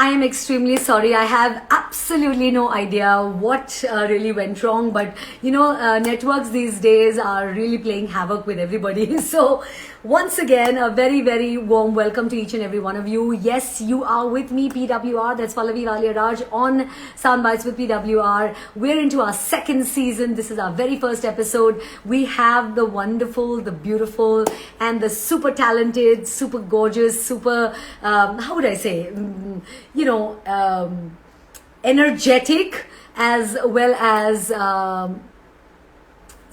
I am extremely sorry. I have absolutely no idea what really went wrong, but networks these days are really playing havoc with everybody. So, once again, a very, very warm welcome to each and every one of you. Yes, you are with me, PWR. That's Pallavi Valia Raj on SoundBytes with PWR. We're into our second season. This is our very first episode. We have the wonderful, the beautiful, and the super talented, super gorgeous, super, how would I say? Energetic as well as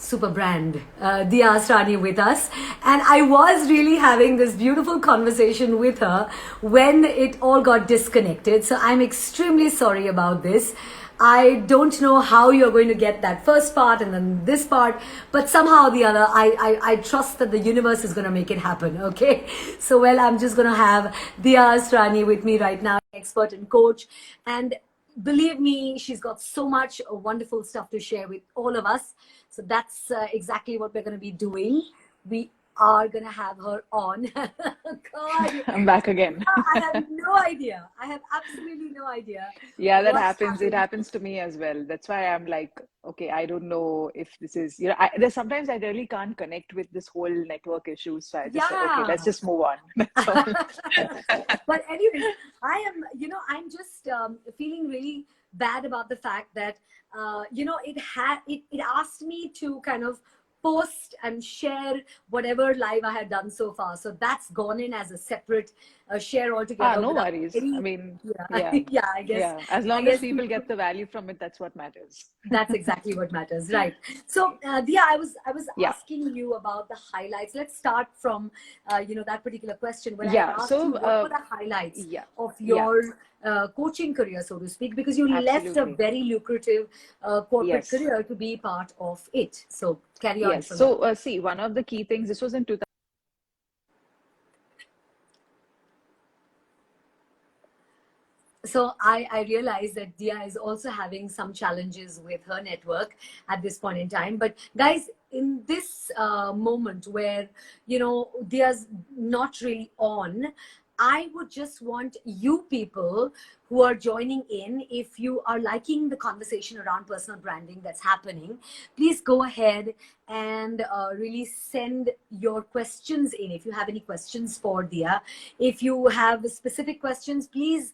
super brand, Diya Asrani with us. And I was really having this beautiful conversation with her when it all got disconnected. So I'm extremely sorry about this. I don't know how you're going to get that first part and then this part, but somehow or the other, I trust that the universe is going to make it happen, okay? So, well, I'm just going to have Diya Asrani with me right now, expert and coach. And believe me, she's got so much wonderful stuff to share with all of us. So that's exactly what we're going to be doing. We are going to have her on. God. I'm back again. I have no idea. I have absolutely no idea. Yeah, that happens. It happens to me as well. That's why I'm like, okay, I don't know if this is, there's sometimes I really can't connect with this whole network issue. So I just said, okay, let's just move on. That's all. But anyway, I'm just feeling really bad about the fact that, it asked me to kind of post and share whatever live I had done so far. So that's gone in as a separate share altogether. No worries. I mean, yeah. Yeah, I guess. Yeah. As long as people get the value from it, that's what matters. That's exactly what matters, right? So, Diya, I was asking you about the highlights. Let's start from, that particular question. When I asked you what were the highlights of your coaching career, so to speak, because you left a very lucrative corporate career to be part of it. So, carry on. Yes. So, see, one of the key things, this was in 2000. So I realize that Diya is also having some challenges with her network at this point in time. But guys, in this moment where, Diya's not really on, I would just want you people who are joining in, if you are liking the conversation around personal branding that's happening, please go ahead and really send your questions in. If you have any questions for Diya, if you have specific questions, please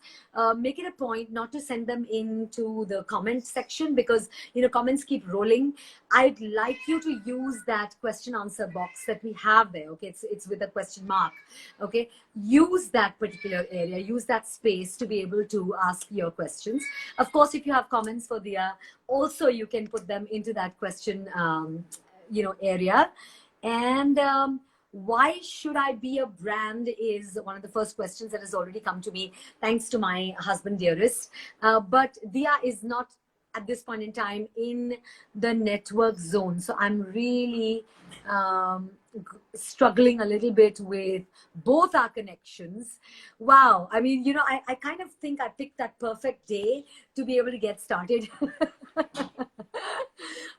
make it a point not to send them into the comment section, because comments keep rolling. I'd like you to use that question answer box that we have there. Okay, it's with a question mark. Okay, use that particular area, use that space to be able to ask your questions. Of course, if you have comments for Diya, also you can put them into that question area. And why should I be a brand is one of the first questions that has already come to me, thanks to my husband dearest. But Diya is not at this point in time in the network zone, so I'm really struggling a little bit with both our connections. Wow, I mean, I kind of think I picked that perfect day to be able to get started.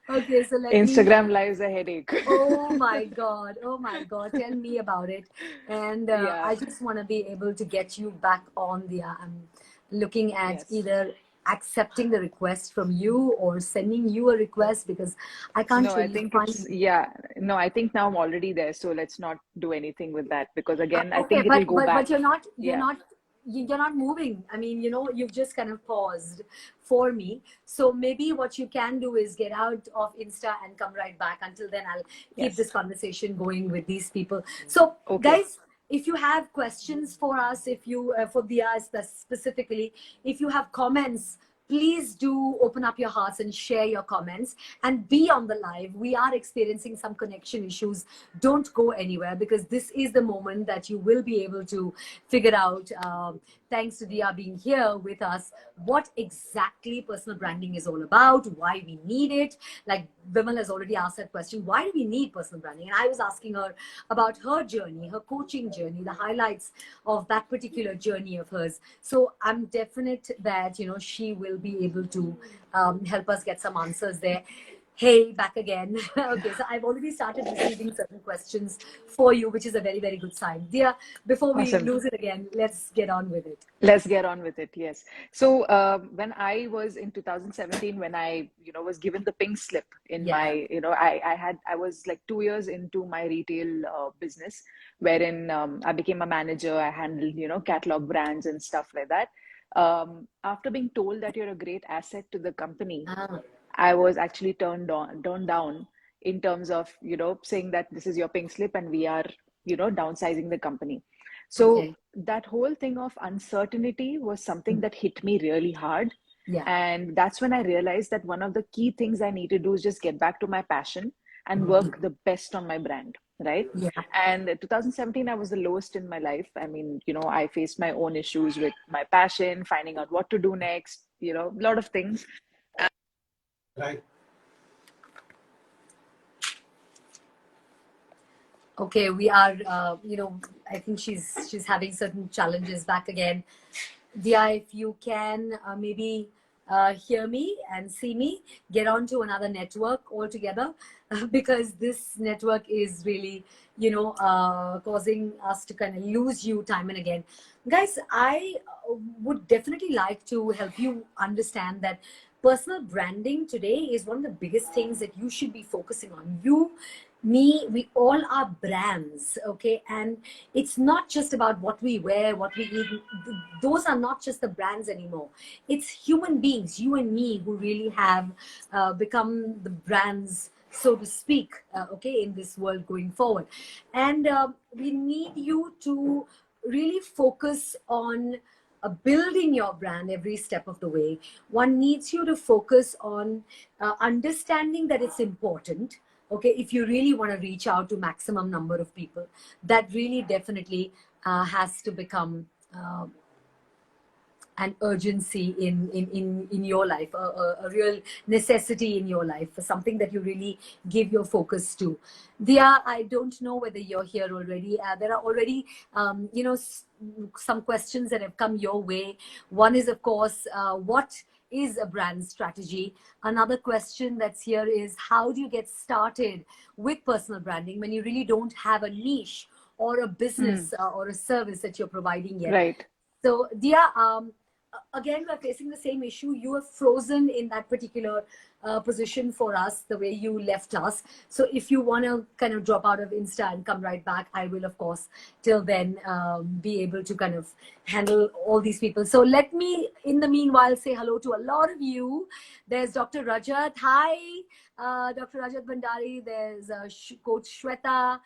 Okay, so Instagram Live's a headache. Oh my God, tell me about it. And I just want to be able to get you back on I'm looking at either accepting the request from you or sending you a request, because I can't I think I think now I'm already there, so let's not do anything with that, because again, I think it'll go back. But you're not moving. I mean, you've just kind of paused for me. So maybe what you can do is get out of Insta and come right back. Until then, I'll keep this conversation going with these people. So guys, if you have questions for us, if you, for Diya specifically, if you have comments, please do open up your hearts and share your comments and be on the live. We are experiencing some connection issues. Don't go anywhere, because this is the moment that you will be able to figure out, thanks to Diya being here with us, what exactly personal branding is all about, why we need it. Like Vimal has already asked that question, why do we need personal branding? And I was asking her about her journey, her coaching journey, the highlights of that particular journey of hers. So I'm definite that, she will be able to help us get some answers there. Hey, back again. Okay, so I've already started receiving certain questions for you, which is a very, very good sign. Dear, before we Awesome. lose it again, let's get on with it. Let's get on with it. Yes. So when I was in 2017, when I, was given the pink slip in Yeah. my, I was like 2 years into my retail business, wherein I became a manager. I handled, catalog brands and stuff like that. After being told that you're a great asset to the company, Ah, I was actually turned down in terms of, saying that this is your pink slip and we are, downsizing the company. So okay. that whole thing of uncertainty was something that hit me really hard. Yeah. And that's when I realized that one of the key things I need to do is just get back to my passion and work the best on my brand, right? Yeah. And in 2017, I was the lowest in my life. I mean, I faced my own issues with my passion, finding out what to do next, a lot of things. Right. Okay, we are, I think she's having certain challenges back again. Dia, if you can maybe hear me and see me, get onto another network altogether because this network is really, causing us to kind of lose you time and again. Guys, I would definitely like to help you understand that personal branding today is one of the biggest things that you should be focusing on. You, me, we all are brands, okay? And it's not just about what we wear, what we eat. Those are not just the brands anymore. It's human beings, you and me, who really have become the brands, so to speak, okay, in this world going forward. And we need you to really focus on building your brand every step of the way. One needs you to focus on understanding that it's important, okay, if you really want to reach out to maximum number of people. That really definitely has to become an urgency in your life, a real necessity in your life, for something that you really give your focus to. Diya, I don't know whether you're here already. There are already, some questions that have come your way. One is, of course, what is a brand strategy? Another question that's here is, how do you get started with personal branding when you really don't have a niche or a Mm, business or a service that you're providing yet? right. So, Diya, again, we're facing the same issue. You were frozen in that particular position for us, the way you left us. So, if you want to kind of drop out of Insta and come right back, I will, of course, till then be able to kind of handle all these people. So, let me, in the meanwhile, say hello to a lot of you. There's Dr. Rajat. Hi, Dr. Rajat Bhandari. There's Coach Shweta.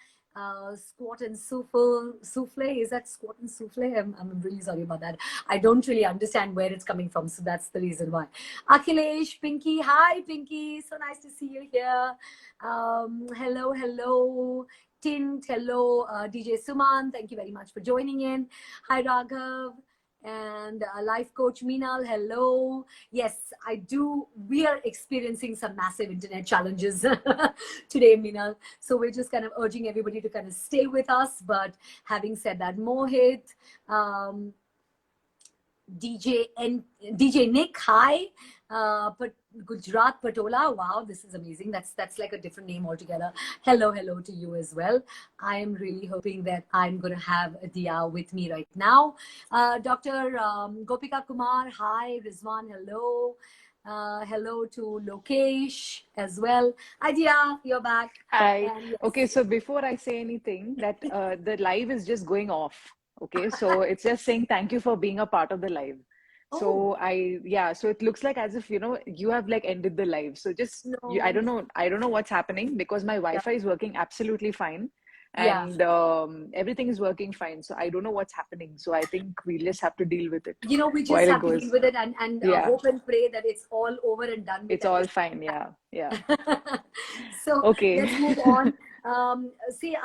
Squat and souffle. Is that squat and souffle? I'm really sorry about that. I don't really understand where it's coming from, so that's the reason why. Akhilesh, Pinky, hi Pinky, so nice to see you here. Hello, Tint, hello, DJ Suman, thank you very much for joining in. Hi Raghav, and life coach Meenal, hello. Yes, I do. We are experiencing some massive internet challenges today, Meenal. So we're just kind of urging everybody to kind of stay with us. But having said that, Mohit, um, DJ Nick, hi. But Gujarat Patola, wow, this is amazing. That's like a different name altogether. Hello to you as well. I am really hoping that I'm going to have Diya with me right now. Dr. Gopika Kumar, hi. Rizwan, hello. Hello to Lokesh as well. Hi Diya, you're back. Hi. And yes, Okay, so before I say anything, that the live is just going off. Okay, so it's just saying thank you for being a part of the live. oh Yeah, so it looks like as if, you have like ended the live. So just I no, don't know what's happening because my yeah, Wi-Fi is working absolutely fine yeah. and everything is working fine. So I don't know what's happening. So I think we just have to deal with it We just while it have to deal goes. with it and Yeah, hope and pray that it's all over and done with it's at all this. fine. Yeah, yeah. So Okay. let's move on. See,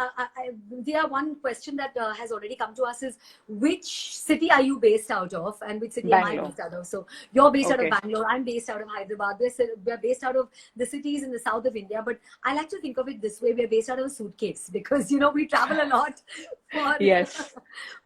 there one question that has already come to us is, which city are you based out of, and which city am I Bangalore. based out of? So you're based out of Okay. Bangalore. I'm based out of Hyderabad. We're based out of the cities in the south of India. But I like to think of it this way: we're based out of a suitcase because we travel a lot for Yes.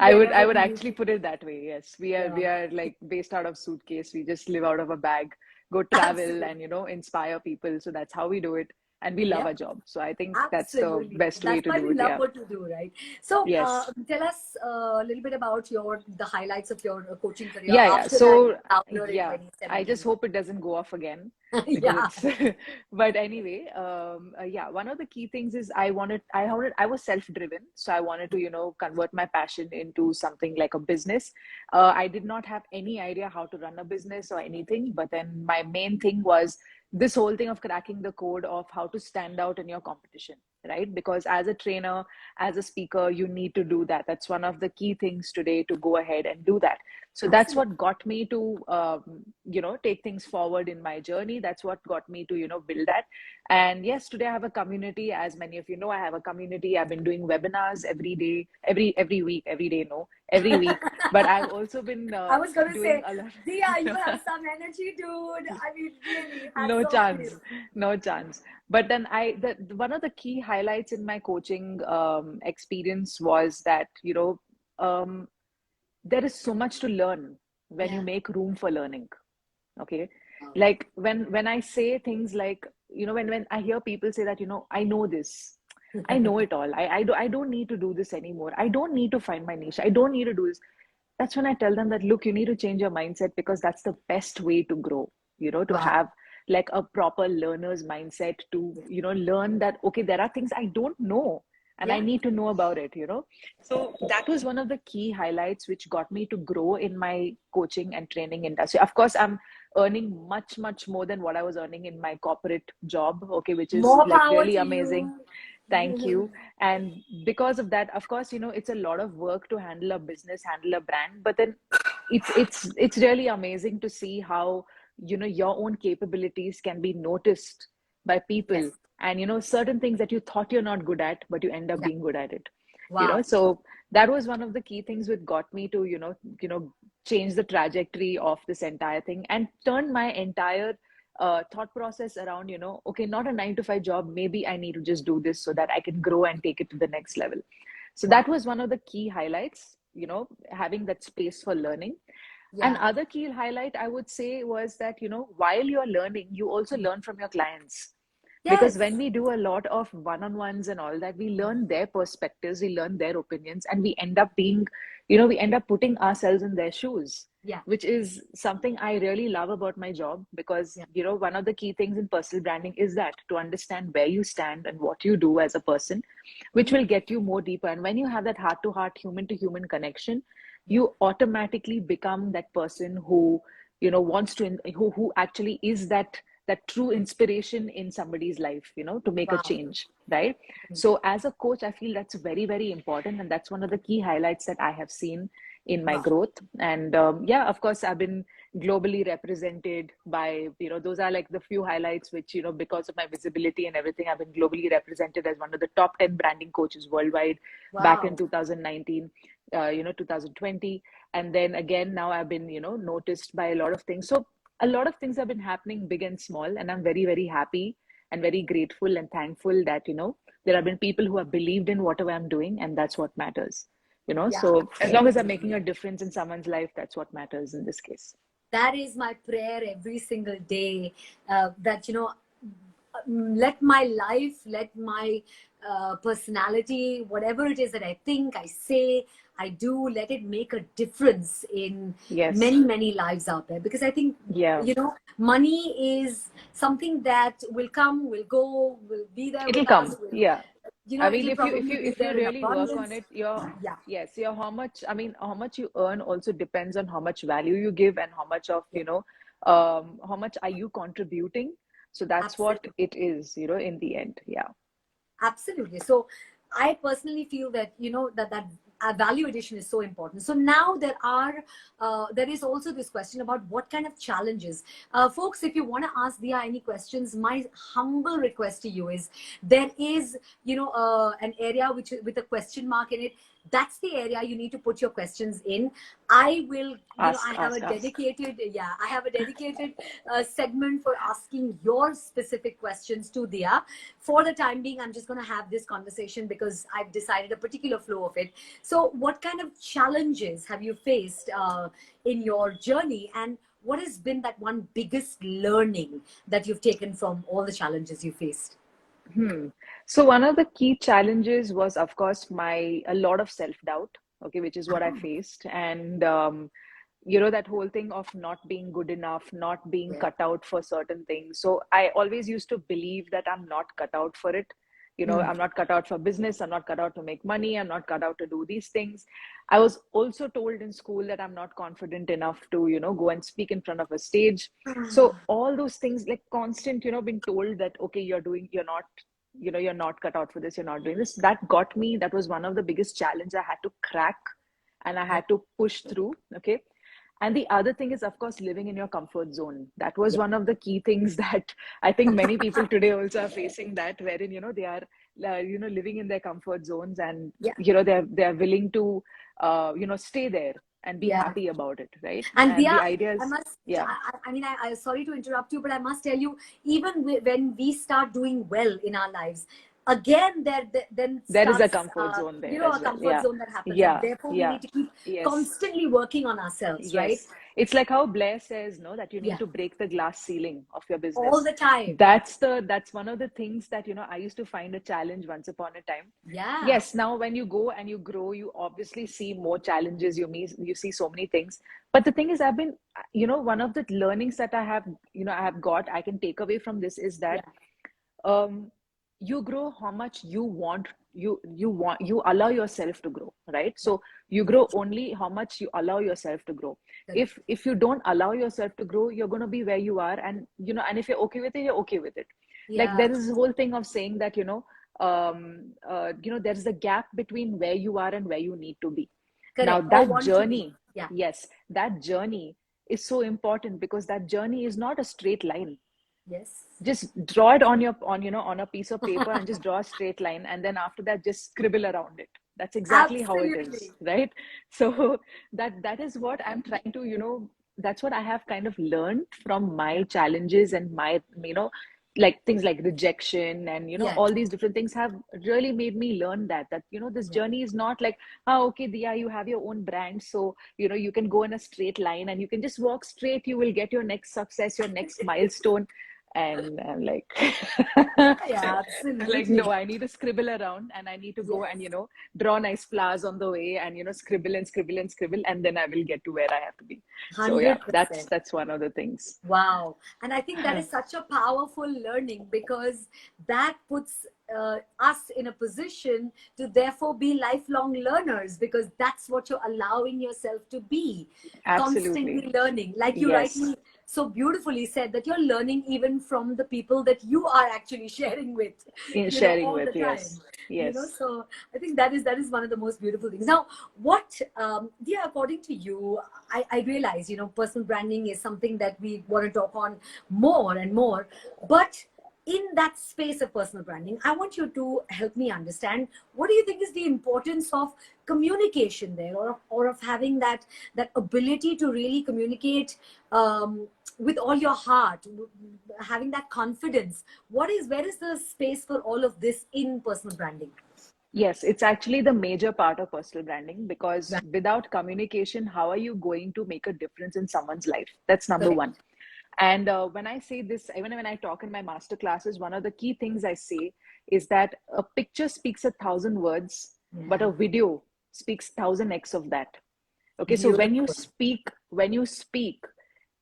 I wherever would we need actually to. put it that way. Yes. We Yeah. are like based out of suitcase. We just live out of a bag. go travel Absolutely. and, inspire people. So that's how we do it. And we love Yeah. our job. So I think that's the Absolutely. best way That's to why do we it. love Yeah. what you do, right? So, Yes. tell us a little bit about the highlights of your coaching career Yeah, yeah. after that So, founder in yeah, I just 2017. hope it doesn't go off again because Yeah, it's, but anyway, yeah, one of the key things is I was self-driven. So I wanted to, convert my passion into something like a business. I did not have any idea how to run a business or anything, but then my main thing was this whole thing of cracking the code of how to stand out in your competition, right? Because as a trainer, as a speaker, you need to do that. That's one of the key things today, to go ahead and do that. So that's absolutely. what got me to take things forward in my journey. That's what got me to build that. And yes, today I have a community. As many of you know, I have a community. I've been doing webinars every day, every week, every day, no, every week. But I've also been I was going to doing say, a lot. Diya, you have some energy, dude. I mean, really, hats No off to you. chance, no chance. But then one of the key highlights in my coaching experience was that um, there is so much to learn when you Yeah. make room for learning. Okay, Oh. like when I say things like, when I hear people say that, I know this, I know it all, I don't need to do this anymore, I don't need to find my niche, I don't need to do this. That's when I tell them that, look, you need to change your mindset, because that's the best way to grow, to Wow. have like a proper learner's mindset, to learn that, okay, there are things I don't know and I Yeah. need to know about it. So that was one of the key highlights which got me to grow in my coaching and training industry. Of course, I'm earning much more than what I was earning in my corporate job, okay, which is More like power really to amazing. you. Thank you. And because of that, of course, it's a lot of work to handle a business, handle a brand, but then it's really amazing to see how your own capabilities can be noticed by people, Yes. and certain things that you thought you're not good at, but you end up Yeah. being good at it. Wow. So that was one of the key things which got me to change the trajectory of this entire thing, and turn my entire thought process around, okay, not a 9 to 5 job, maybe I need to just do this so that I can grow and take it to the next level. So Wow. that was one of the key highlights, having that space for learning. And Yeah. other key highlight I would say was that, while you're learning, you also learn from your clients. Because when Yes. we do a lot of one-on-ones and all that, we learn their perspectives, we learn their opinions, and we end up being, we end up putting ourselves in their shoes, Yeah. which is something I really love about my job. Because, Yeah. one of the key things in personal branding is that to understand where you stand and what you do as a person, which Mhm. will get you more deeper. And when you have that heart to heart, human to human connection, Yeah. you automatically become that person who, wants to, who actually is that true inspiration in somebody's life, to make a Wow. change, right? So as a coach, I feel that's very, very important. And that's one of the key highlights that I have seen in my Wow. growth. And yeah, of course, I've been globally represented by, those are like the few highlights which, because of my visibility and everything, I've been globally represented as one of the top 10 branding coaches worldwide back in Wow. 2019, 2020. And then again, now I've been, noticed by a lot of things. So a lot of things have been happening, big and small, and I'm very, very happy and very grateful and thankful that there have been people who have believed in whatever I'm doing, and that's what matters. Yeah. So as long as I'm making Absolutely. a difference in someone's life, that's what matters in this case. That is my prayer every single day. That let my life, let my personality, whatever it is that I think, I say, I do, let it make a difference in Yes. many lives out there. Because I think, Yeah. money is something that will come, will go, will be there It'll with us. come. Yeah. I mean, It'll if probably you be if you there in really work on abundance. it, your Yeah, yes, your how much, I mean, how much you earn also depends on how much value you give, and how much of, yeah, how much are you contributing. So that's what absolutely. it is, in the end. Yeah. Absolutely. So I personally feel that that value addition is so important. So now there is also this question about what kind of challenges, folks. If you want to ask Diya any questions, my humble request to you is, there is an area with a question mark in it. That's the area you need to put your questions in. I will, I Ask, have a ask, ask. dedicated, I have a dedicated segment for asking your specific questions to Diya. For the time being, I'm just going to have this conversation because I've decided a particular flow of it. So what kind of challenges have you faced in your journey, and what has been that one biggest learning that you've taken from all the challenges you faced? So one of the key challenges was, of course, a lot of self-doubt, okay, which is what I Ah, faced. And that whole thing of not being good enough, not being yeah. cut out for certain things. So I always used to believe that I'm not cut out for it. Mm. I'm not cut out for business, I'm not cut out to make money, I'm not cut out to do these things. I was also told in school that I'm not confident enough to, go and speak in front of a stage. So Ah, all those things, like constant, being told that, okay, you're not cut out for this, you're not doing this. That got me. That was one of the biggest challenge I had to crack, and I yeah. had to push through. Okay. And the other thing is, of course, living in your comfort zone. That was Yeah. one of the key things that I think many people today also are facing, that wherein, they are, living in their comfort zones, and, Yeah. they're willing to, stay there and be Yeah. happy about it. Right. And And the Diya, idea I is, must, yeah, I mean, sorry to interrupt you, but I must tell you, even when we start doing well in our lives, again, then there is a starts, comfort zone there a as well. comfort Yeah. zone that happens. And Yeah. therefore, we Yeah. need to keep Yes. constantly working on ourselves, right? Yes, it's like how Blair says, no, that you need Yeah. to break the glass ceiling of your All business. the time. That's one of the things that, I used to find a challenge once upon a time. Yeah. Yes, now when you go and you grow, you obviously see more challenges. You see so many things. But the thing is, I've been, one of the learnings that I can take away from this is that Yeah. um, you grow how much you allow yourself to grow, right? Yeah. So you grow only how much you allow yourself to grow. Correct. If you don't allow yourself to grow, you're going to be where you are, and and if you're okay with it, you're okay with it. Like Yeah. there is this whole thing of saying that there is a gap between where you are and where you need to be. Now Correct. Or that want to be. journey, Yeah. yes, that journey is so important, because that journey is not a straight line. Yes. Just draw it on a piece of paper, and just draw a straight line, and then after that just scribble around it. That's exactly how it is, Absolutely. right? So that is what I'm trying to, that's what I have kind of learned from my challenges, and my, like things like rejection, and Yeah. all these different things have really made me learn that this Yeah. journey is not like, oh, okay, Diya, you have your own brand, so you can go in a straight line and you can just walk straight, you will get your next success, your next milestone. And I'm like, Yeah. like, no, Absolutely. I need to scribble around, and I need to go and, Yes. draw nice flowers on the way, and, scribble and scribble and scribble, and then I will get to where I have to be. So yeah, that's 100%. that's one of the things. Wow. And I think that is such a powerful learning, because that puts us in a position to therefore be lifelong learners, because that's what you're allowing yourself to be, Absolutely. constantly learning. Like you Yes. rightly so beautifully said, that you're learning even from the people that you are actually sharing with, In sharing all the with, time. yes. Yes. So I think that is one of the most beautiful things. Now, what, Dia, according to you, I realize, personal branding is something that we want to talk on more and more. But in that space of personal branding, I want you to help me understand, what do you think is the importance of communication there, or of having that ability to really communicate with all your heart, having that confidence. Where is the space for all of this in personal branding? Yes, it's actually the major part of personal branding, because Right. without communication, how are you going to make a difference in someone's life? That's number Correct. one. And when I say this, even when I talk in my master classes, one of the key things I say is that a picture speaks 1,000 words, but Yeah. a video speaks 1,000x of that. Okay, so Beautiful. when you speak,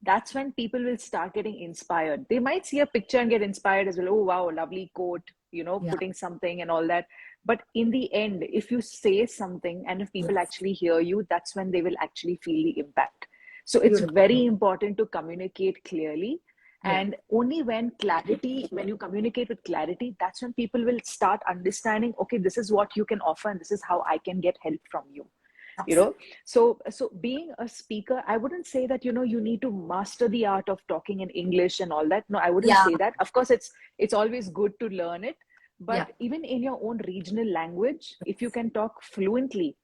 that's when people will start getting inspired. They might see a picture and get inspired as well. Oh, wow, lovely quote, Yeah. putting something and all that. But in the end, if you say something and if people Yes. actually hear you, that's when they will actually feel the impact. So it's Beautiful. very important to communicate clearly. Yeah. And only when you communicate with clarity, that's when people will start understanding, okay, this is what you can offer, and this is how I can get help from you you know Absolutely. so being a speaker, I wouldn't say that you need to master the art of talking in English and all that. No, I wouldn't Yeah. say that. Of course, it's always good to learn it, Yeah. but even in your own regional language, if you can talk fluently,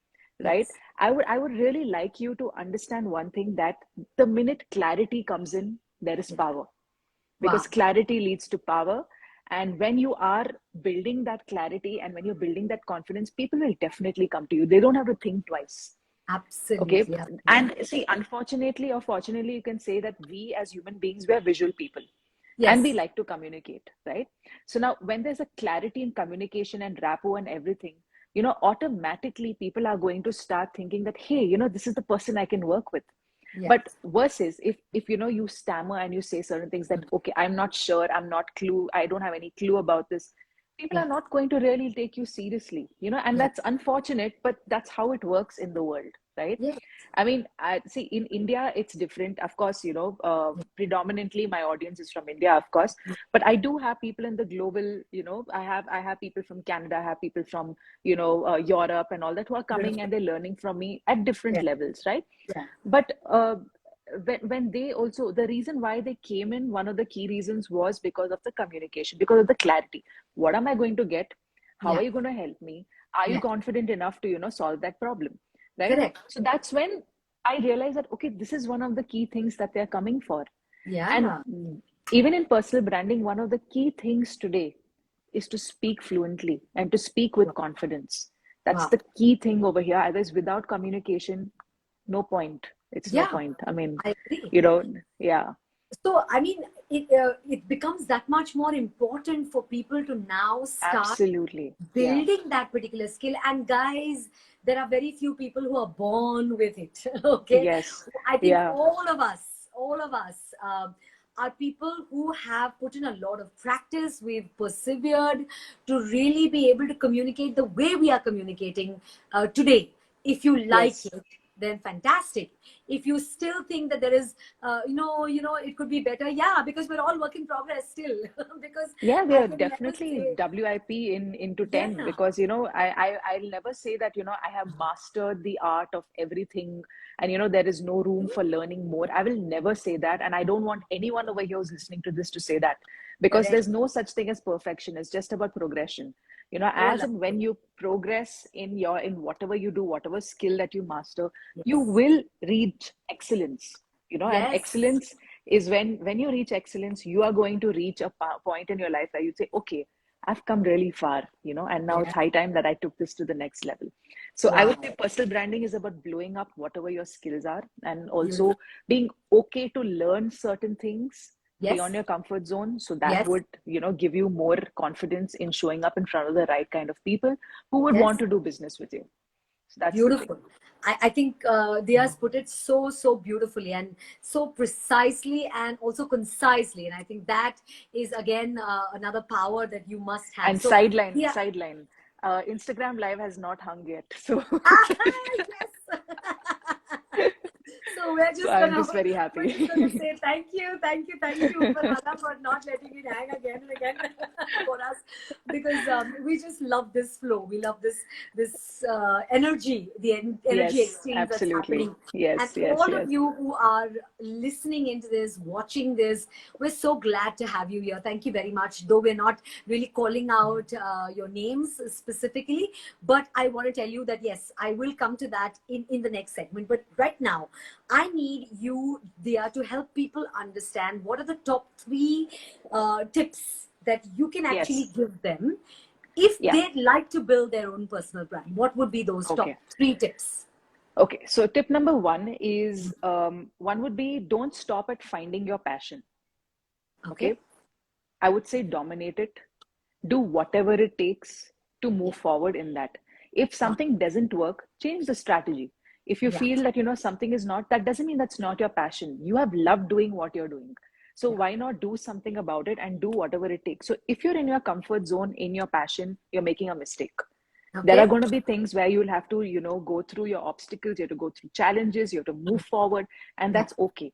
right? Yes. I would really like you to understand one thing, that the minute clarity comes in, there is Yeah. power, because Wow. clarity leads to power. And when you are building that clarity and when you're building that confidence, people will definitely come to you. They don't have to think twice. Okay. Absolutely. And see, unfortunately or fortunately, you can say that we as human beings, we are visual people and we Yes. like to communicate, right? So now when there's a clarity in communication and rapport and everything, automatically people are going to start thinking that, hey, this is the person I can work with. Yes. But versus if you stammer and you say certain things that, okay, I'm not sure, I don't have any clue about this, people Yeah. are not going to really take you seriously, and Yeah. that's unfortunate, but that's how it works in the world, right? Yes. I mean, I see in India, it's different. Of course, predominantly my audience is from India, of course, but I do have people in the global, I have people from Canada, I have people from, Europe and all that who are coming Beautiful. and they're learning from me at different Yeah. levels, right? Yeah. But when they also, the reason why they came in, one of the key reasons was because of the communication, because of the clarity. What am I going to get? How are Yeah. you going to help me? Are you Yeah. confident enough to, solve that problem? Right? Correct. So that's when I realized that, okay, this is one of the key things that they're coming for. And Yeah. even in personal branding, one of the key things today is to speak fluently and to speak with Wow. confidence. That's Wow. the key thing over here. Otherwise, without communication, no point. It's no Yeah. point. I mean, I agree. you know, yeah, So, I mean, it becomes that much more important for people to now start absolutely. Yeah. building that particular skill. And guys, there are very few people who are born with it. Okay. Yes. I think Yeah. all of us are people who have put in a lot of practice. We've persevered to really be able to communicate the way we are communicating today. If you like Yes. it, then fantastic. If you still think that there is, it could be better, yeah, because we're all work in progress still. Because Yeah, we I are can never definitely say, WIP in into 10, yeah, because I'll never say that I have mastered the art of everything, and there is no room for learning more. I will never say that, and I don't want anyone over here who's listening to this to say that, because correct. there's no such thing as perfection. It's just about progression. Oh, As and when you progress in whatever you do, whatever skill that you master, you yes, will reach excellence. And yes, excellence is when you reach excellence, you are going to reach a point in your life where you say, okay, I've come really far, and now it's yeah, high time that I took this to the next level. So I would wow, say personal branding is about blowing up whatever your skills are, and beautiful, also being okay to learn certain things beyond yes, your comfort zone, so that yes, would give you more confidence in showing up in front of the right kind of people who would want yes. to do business with you. So that's the thing. Beautiful. I think Diya's put it so, so beautifully and so precisely and also concisely. And I think that is, again, another power that you must have. And So, yeah. sideline, Instagram live has not hung yet, so Yes. So we're so just I'm gonna just very we're just gonna happy. say thank you, Upperwala, for not letting it hang again and again for us, because we just love this flow. We love this energy, the energy Yes, exchange that's absolutely. happening. And Yes, yes, all of yes. you who are listening into this, watching this, we're so glad to have you here. Thank you very much. Though we're not really calling out your names specifically, but I want to tell you that yes, I will come to that in the next segment. But right now, I need you, Diya, to help people understand what are the top three tips that you can actually Yes. give them if Yeah. they'd like to build their own personal brand. What would be those top Okay. three tips? Okay. So tip number one is, one would be, don't stop at finding your passion. Okay. Okay. I would say dominate it. Do whatever it takes to Yeah. move forward in that. If Wow. something doesn't work, change the strategy. If you Yeah. feel that something is not, that doesn't mean that's not your passion. You have loved doing what you're doing. So Yeah. why not do something about it and do whatever it takes? So if you're in your comfort zone, in your passion, you're making a mistake. There are Okay. going to be things where you'll have to, go through your obstacles, you have to go through challenges, you have to move forward, and Yeah. that's okay.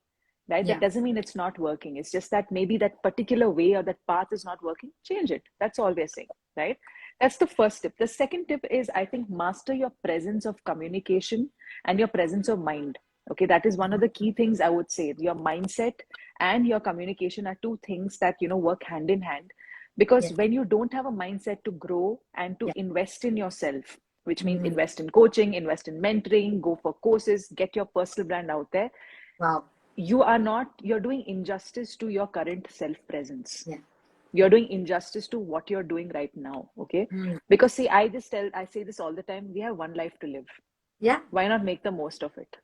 Right? That Yeah. doesn't mean it's not working. It's just that maybe that particular way or that path is not working. Change it. That's all we're saying. Right? That's the first tip. The second tip is, I think, master your presence of communication and your presence of mind. Okay, that is one of the key things I would say. Your mindset and your communication are two things that work hand in hand, because Yeah. when you don't have a mindset to grow and to Yeah. invest in yourself, which means Mm. invest in coaching, invest in mentoring, go for courses, get your personal brand out there, Wow. you're doing injustice to your current self presence. Yeah. You're doing injustice to what you're doing right now. Okay. Mm. Because see, I say this all the time, we have one life to live. Yeah. Why not make the most of it?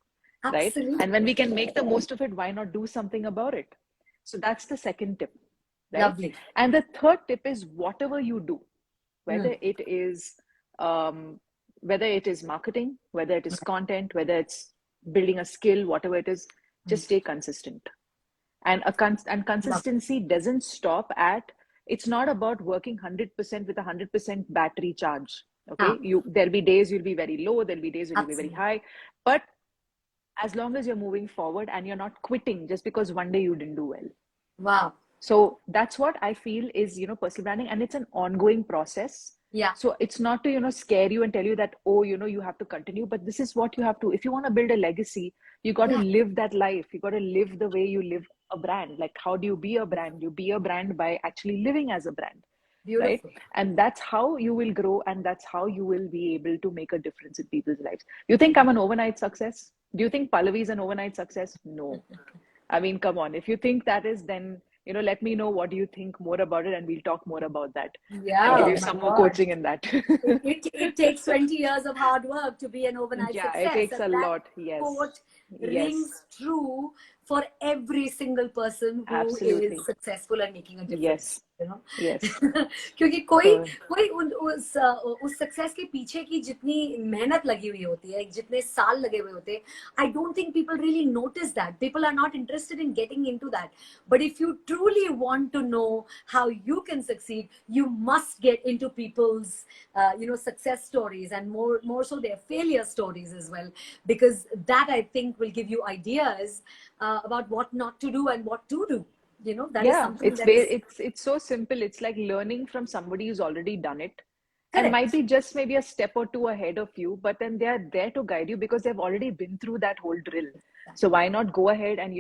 Right? Absolutely. And when we can make the most of it, why not do something about it? So that's the second tip, right? Lovely. And the third tip is whatever you do, Mm. whether it is um, whether it is marketing, whether it is content, whether it's building a skill, whatever it is, Mm. just stay consistent. And and Lovely. consistency doesn't stop at, it's not about working 100% with 100% battery charge. Okay, Ah, there'll be days you'll be very low, there'll be days you'll be very absolutely. high, but as long as you're moving forward and you're not quitting just because one day you didn't do well. Wow. So that's what I feel is, personal branding, and it's an ongoing process. Yeah. So it's not to, scare you and tell you that, oh, you have to continue, but this is what you have to, if you want to build a legacy, you got to Yeah. live that life. You got to live the way you live a brand. Like, how do you be a brand? You be a brand by actually living as a brand, right? Beautiful. And that's how you will grow, and that's how you will be able to make a difference in people's lives. You think I'm an overnight success? Do you think Pallavi is an overnight success? No. I mean, come on. If you think that is, then, let me know what do you think more about it, and we'll talk more about that and Yeah. give Oh you my some more God. coaching in that. It takes 20 years of hard work to be an overnight Yeah, it success. takes And a that lot. Yes. quote Yes. rings true for every single person who is Absolutely. successful and making a difference. Yes. Yes. क्योंकि कोई So, कोई उस success के पीछे की जितनी मेहनत लगी हुई होती है, जितने साल लगे हुए होते हैं, I don't think people really notice that. People are not interested in getting into that. But if you truly want to know how you can succeed, you must get into people's success stories, and more so their failure stories as well, because that, I think, will give you ideas about what not to do and what to do. That is yeah, something that is it's so simple. It's like learning from somebody who's already done it, and might correct. be just maybe a step or two ahead of you, but then they are there to guide you because they've already been through that whole drill. So why not go ahead and,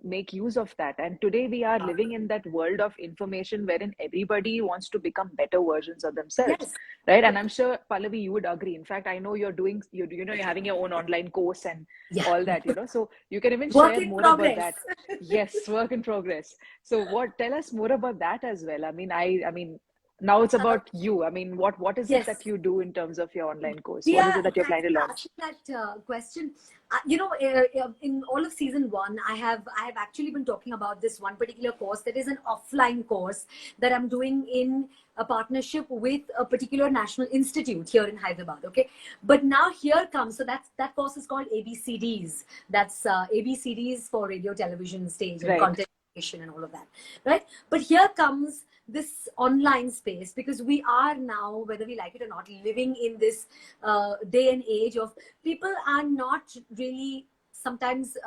make use of that? And today we are living in that world of information wherein everybody wants to become better versions of themselves, Yes. right? And Yes. I'm sure, Pallavi, you would agree. In fact, I know you're doing, you're having your own online course and Yeah. all that, so you can even Work share in more about progress. that. Yes, work in progress. So tell us more about that as well. I mean, now it's uh, about you. I mean, what is it that yes. you do in terms of your online course? What is Yeah, it that you're thanks planning to for launch? asking that question. In all of season one, I have actually been talking about this one particular course that is an offline course that I'm doing in a partnership with a particular national institute here in Hyderabad. Okay, but now here comes, so that course is called ABCDs. That's ABCDs for radio, television, stage, and Right. content creation and all of that, right? But here comes this online space, because we are now, whether we like it or not, living in this day and age of people are not really sometimes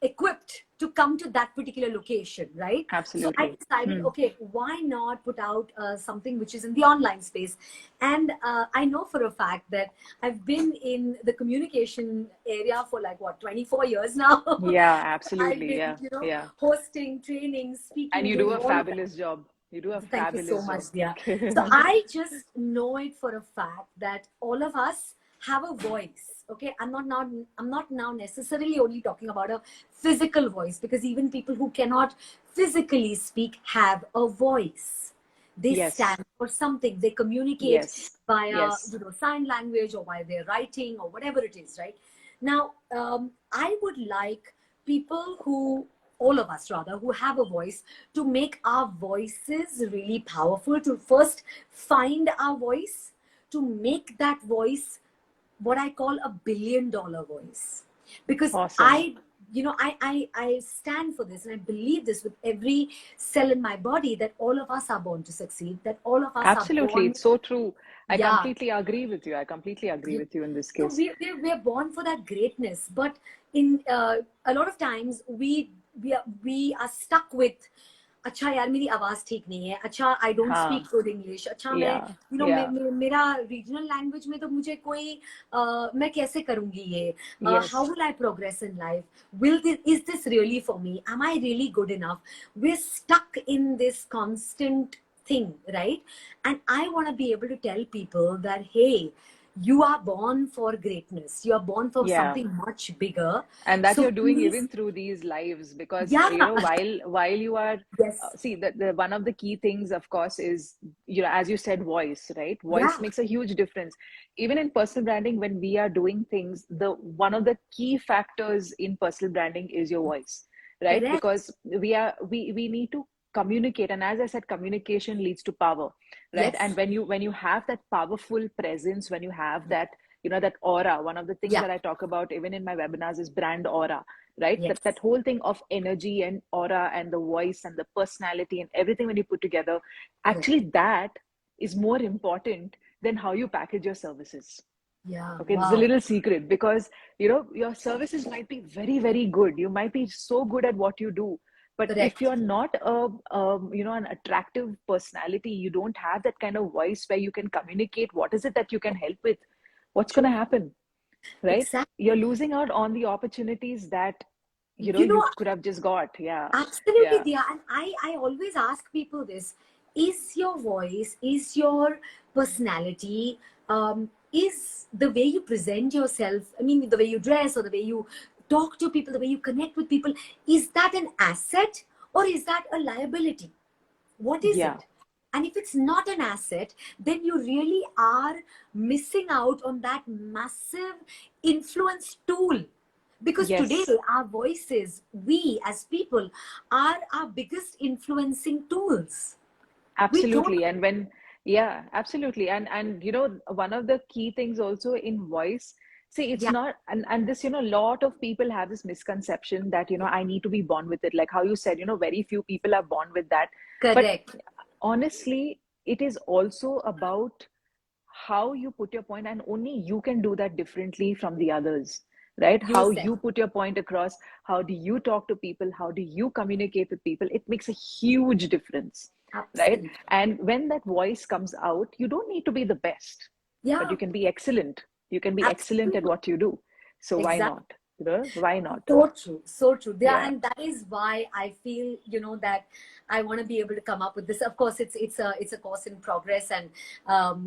equipped to come to that particular location, right? So I Absolutely. decided, Hmm. okay, why not put out something which is in the online space? And I know for a fact that I've been in the communication area for like what, 24 years now. Yeah, I've absolutely. been, Yeah. Yeah. hosting, training, And speaking, you do doing a all of that. fabulous job. You do a Thank you so fabulous much, job. Diya. So I just know it for a fact that all of us have a voice. Okay, I'm not now necessarily only talking about a physical voice, because even people who cannot physically speak have a voice. They Yes. stand for something. They communicate Yes. via Yes. sign language, or while they're writing, or whatever it is, right? Now, I would like people who, all of us rather, who have a voice, to make our voices really powerful, to first find our voice, to make that voice what I call a billion-dollar voice. Because Awesome. I stand for this, and I believe this with every cell in my body, that all of us are born to succeed, that all of us are Absolutely. born, It's so true. I yeah. completely agree with you. I completely agree with you in this So case. we're born for that greatness, but in a lot of times we are stuck with, अच्छा यार मेरी आवाज ठीक नहीं है, अच्छा I don't speak Huh. Good English, अच्छा मैं Yeah. Yeah. मेरा रीजनल लैंग्वेज में तो मुझे कोई मैं कैसे करूंगी ये, how Yes. Will I progress in life, is this really for me, am I really good enough? we're stuck in this constant thing, right? And I want to be able to tell people that, hey, you are born for greatness. You are born for Yeah. something much bigger. And that So you're doing please, even through these lives, because yeah, while you are yes, see, the one of the key things, of course, is, as you said, voice, right? Voice yeah, makes a huge difference. Even in personal branding, when we are doing things, the one of the key factors in personal branding is your voice, right? correct. Because we need to communicate, and as I said, communication leads to power, right? Yes, And when you have that powerful presence, when you have that, that aura. One of the things yeah, that I talk about even in my webinars is brand aura, right? yes, That whole thing of energy and aura and the voice and the personality and everything, when you put together, correct. actually that is more important than how you package your services. Yeah, Okay, this is a wow, little secret, because your services might be very, very good. You might be so good at what you do, but if correct. you're not an attractive personality, you don't have that kind of voice where you can communicate what is it that you can help with, what's going to True. happen, right? You're Exactly. losing out on the opportunities that You know, you could have just got. Yeah. absolutely, Yeah. Diya. And I always ask people this: is your voice, is your personality, is the way you present yourself, I mean, the way you dress or the way you talk to people, the way you connect with people, is that an asset or is that a liability? What is Yeah. it? And if it's not an asset, then you really are missing out on that massive influence tool. Because today, Yes. our voices, we as people, are our biggest influencing tools. We don't, Absolutely. And when, yeah, absolutely. And one of the key things also in voice, see, it's yeah, not, and this, a lot of people have this misconception that, I need to be born with it. Like how you said, very few people are born with that. But correct. honestly, it is also about how you put your point, and only you can do that differently from the others, right? You How said, you put your point across, how do you talk to people, how do you communicate with people, it makes a huge difference, right? absolutely. And when that voice comes out, you don't need to be the best, but Yeah, you can be excellent. You can be excellent at absolutely. what you do. So why Exactly. not? Why not? So true, so true. Yeah, Yeah. and that is why I feel, that I want to be able to come up with this. Of course, it's a course in progress, and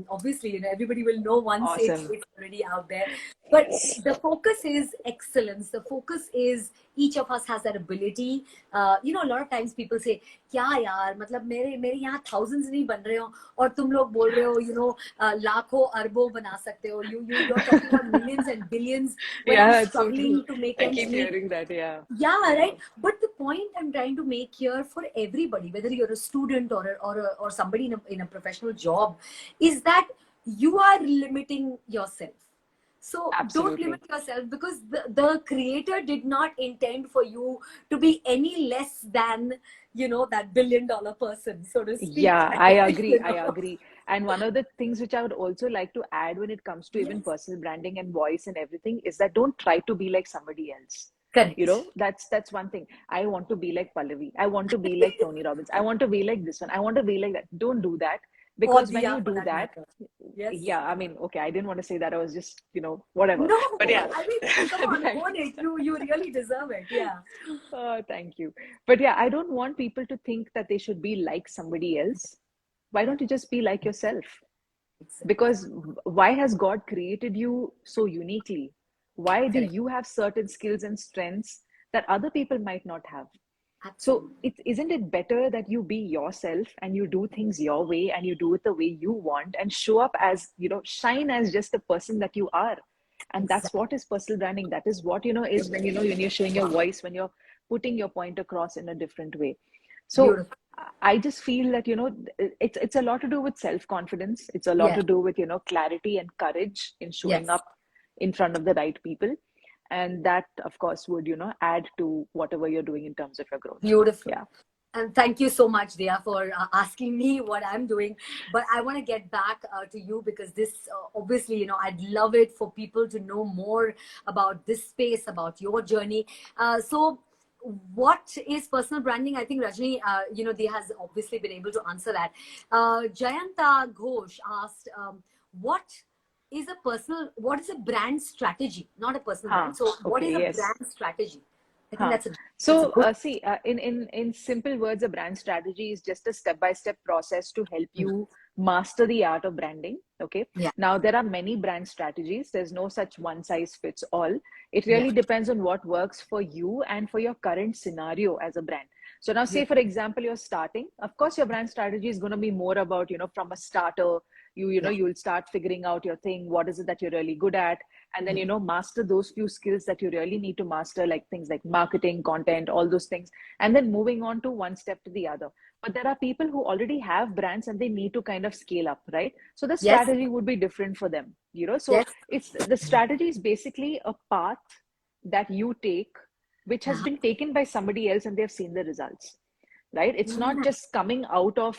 obviously, everybody will know once it's Awesome. it's already out there. But Yes. the focus is excellence. The focus is each of us has that ability. A lot of times people say, क्या यार मतलब मेरे मेरे यहाँ thousands नहीं बन रहे हो और तुम लोग बोल रहे हो लाखों अरबों बना सकते हो you're talking about millions and billions when I'm Yeah, it's so true. struggling to make I ends keep meet. hearing that. Yeah. Yeah, Yeah. right. But the point I'm trying to make here for everybody, whether you're a student or somebody in a professional job, is that you are limiting yourself. So don't limit Absolutely. yourself, because the creator did not intend for you to be any less than, that billion-dollar person, so to speak. Yeah, I agree. you I know? agree. And one of the things which I would also like to add when it comes to even Yes. personal branding and voice and everything is that don't try to be like somebody else. Correct. That's one thing. I want to be like Pallavi. I want to be like Tony Robbins. I want to be like this one. I want to be like that. Don't do that, Or because when you Diya for do that that, matter. Yes. yeah, I mean, okay, I didn't want to say that. I was just, whatever. But No, yeah, I mean, come on, thank own it. You really deserve it. Yeah. thank you. But yeah, I don't want people to think that they should be like somebody else. Why don't you just be like yourself? Exactly. Because why has God created you so uniquely? Why do Correct. you have certain skills and strengths that other people might not have? So Absolutely. isn't it better that you be yourself and you do things your way and you do it the way you want and show up as, shine as just the person that you are? And that's Exactly. what is personal branding. That is what, is when, when you're showing your Wow. voice, when you're putting your point across in a different way. So Beautiful. I just feel that, it's a lot to do with self-confidence. It's a lot Yes. to do with, clarity and courage in showing Yes. up in front of the right people. And that, of course, would, add to whatever you're doing in terms of your growth. Beautiful. Yeah. And thank you so much, Diya, for asking me what I'm doing. But I want to get back to you, because this, obviously, I'd love it for people to know more about this space, about your journey. So, what is personal branding? I think Rajni, Diya has obviously been able to answer that. Jayanta Ghosh asked, what is a brand strategy? Not a personal Huh. brand. So, what is Okay. a Yes. brand strategy? I think Huh. that's a So, good. see, in simple words, a brand strategy is just a step-by-step process to help you master the art of branding. Okay. Yeah. Now, there are many brand strategies. There's no such one size fits all. It Yeah. really depends on what works for you and for your current scenario as a brand. So now, Yeah. say, for example, you're starting, of course, your brand strategy is going to be more about, from a starter, Yeah. you'll start figuring out your thing. What is it that you're really good at? And then, master those few skills that you really need to master, like things like marketing, content, all those things. And then moving on to one step to the other. But there are people who already have brands and they need to kind of scale up, right? So the Yes. strategy would be different for them, so Yes. it's the strategy is basically a path that you take, which has Uh-huh. been taken by somebody else and they've seen the results, right? It's not Yeah. just coming out of